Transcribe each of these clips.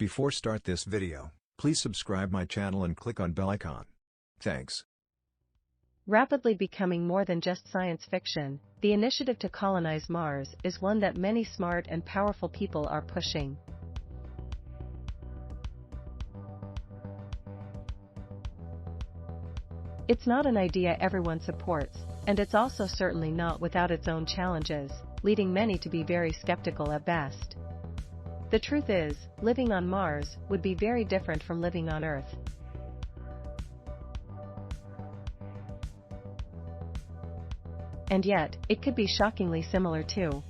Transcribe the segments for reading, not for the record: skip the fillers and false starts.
Before start this video, please subscribe my channel and click on bell icon. Thanks. Rapidly becoming more than just science fiction, the initiative to colonize Mars is one that many smart and powerful people are pushing. It's not an idea everyone supports, and it's also certainly not without its own challenges, leading many to be very skeptical at best. The truth is, living on Mars would be very different from living on Earth. And yet, it could be shockingly similar too.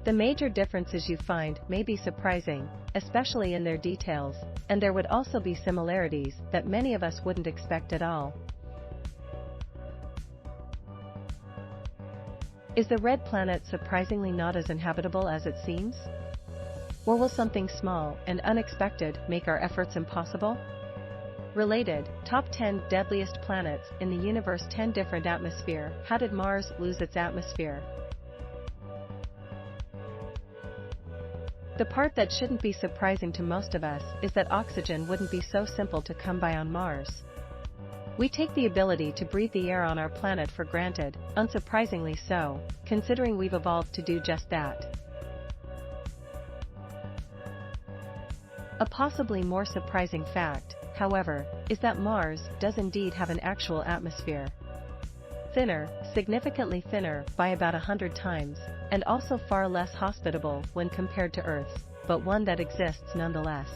The major differences you find may be surprising, especially in their details, and there would also be similarities that many of us wouldn't expect at all. Is the red planet surprisingly not as inhabitable as it seems? Or will something small and unexpected make our efforts impossible? Related, Top 10 Deadliest Planets in the Universe. 10 different atmosphere. How did Mars lose its atmosphere? The part that shouldn't be surprising to most of us is that oxygen wouldn't be so simple to come by on Mars. We take the ability to breathe the air on our planet for granted, unsurprisingly so, considering we've evolved to do just that. A possibly more surprising fact, however, is that Mars does indeed have an actual atmosphere. Thinner, significantly thinner by about 100 times, and also far less hospitable when compared to Earth's, but one that exists nonetheless.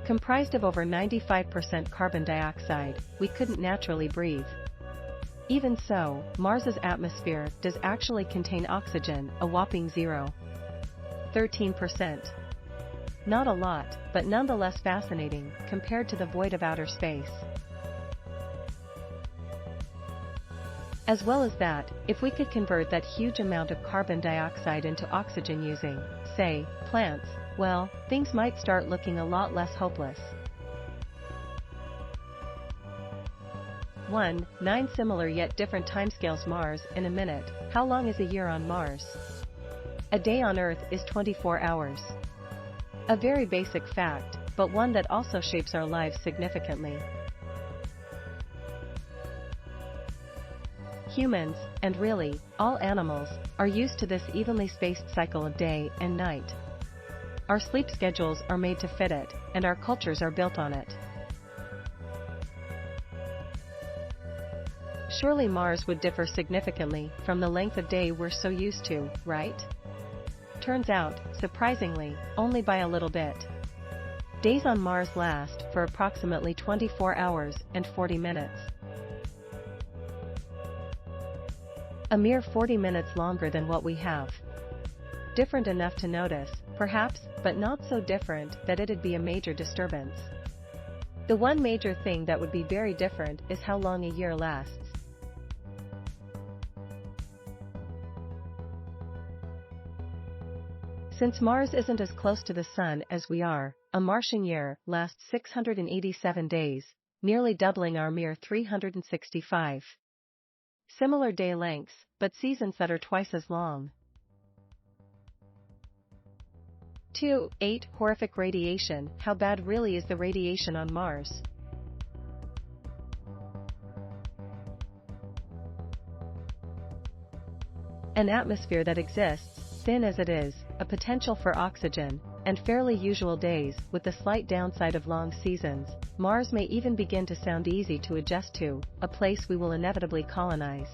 Comprised of over 95% carbon dioxide, we couldn't naturally breathe. Even so, Mars's atmosphere does actually contain oxygen, a whopping 0.13%. Not a lot, but nonetheless fascinating, compared to the void of outer space. As well as that, if we could convert that huge amount of carbon dioxide into oxygen using, say, plants, well, things might start looking a lot less hopeless. 9 similar yet different timescales. Mars in a minute. How long is a year on Mars? A day on Earth is 24 hours. A very basic fact, but one that also shapes our lives significantly. Humans, and really, all animals, are used to this evenly spaced cycle of day and night. Our sleep schedules are made to fit it, and our cultures are built on it. Surely Mars would differ significantly from the length of day we're so used to, right? Turns out, surprisingly, only by a little bit. Days on Mars last for approximately 24 hours and 40 minutes. A mere 40 minutes longer than what we have. Different enough to notice, perhaps, but not so different that it'd be a major disturbance. The one major thing that would be very different is how long a year lasts. Since Mars isn't as close to the Sun as we are, a Martian year lasts 687 days, nearly doubling our mere 365. Similar day lengths, but seasons that are twice as long. 8 Horrific radiation. How bad really is the radiation on Mars? An atmosphere that exists, thin as it is, a potential for oxygen, and fairly usual days, with the slight downside of long seasons. Mars may even begin to sound easy to adjust to, a place we will inevitably colonize.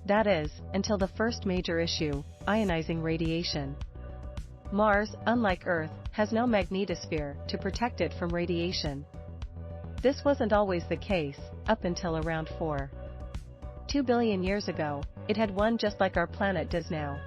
That is, until the first major issue, ionizing radiation. Mars, unlike Earth, has no magnetosphere to protect it from radiation. This wasn't always the case, up until around 4.2 billion years ago, it had one just like our planet does now.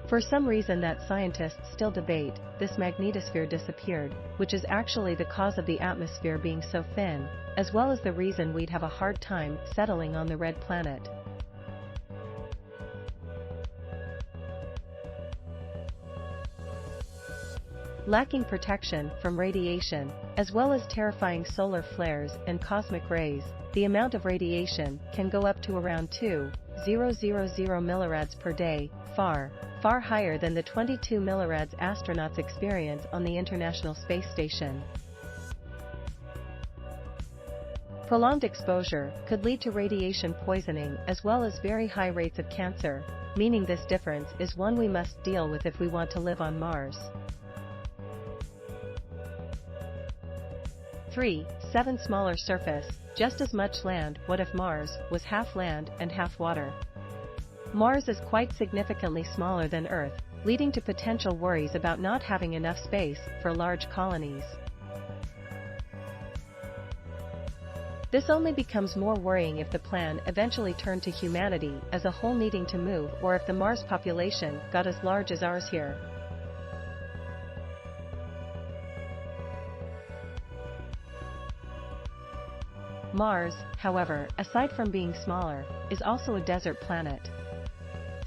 For some reason that scientists still debate, this magnetosphere disappeared, which is actually the cause of the atmosphere being so thin, as well as the reason we'd have a hard time settling on the red planet. lacking protection from radiation, as well as terrifying solar flares and cosmic rays. The amount of radiation can go up to around 2,000 millirads per day, far higher than the 22 millirads astronauts experience on the International Space Station. Prolonged exposure could lead to radiation poisoning as well as very high rates of cancer, meaning this difference is one we must deal with if we want to live on Mars. 3. 7 Smaller surface, just as much land. What if Mars was half land and half water? Mars is quite significantly smaller than Earth, leading to potential worries about not having enough space for large colonies. This only becomes more worrying if the plan eventually turned to humanity as a whole needing to move, or if the Mars population got as large as ours here. Mars, however, aside from being smaller, is also a desert planet.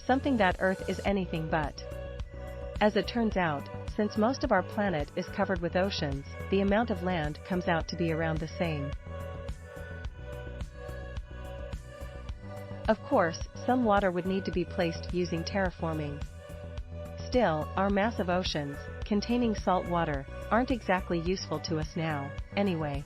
Something that Earth is anything but. As it turns out, since most of our planet is covered with oceans, the amount of land comes out to be around the same. Of course, some water would need to be placed using terraforming. Still, our massive oceans, containing salt water, aren't exactly useful to us now, anyway.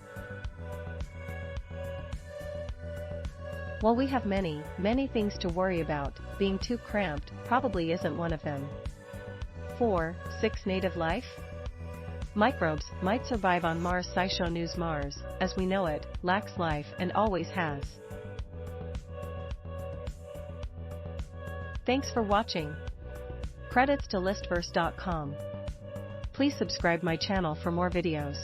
While we have many things to worry about, being too cramped probably isn't one of them. 4. 6 Native life? Microbes might survive on Mars. SciShow News. Mars, as we know it, lacks life and always has. Thanks for watching. Credits to listverse.com. Please subscribe my channel for more videos.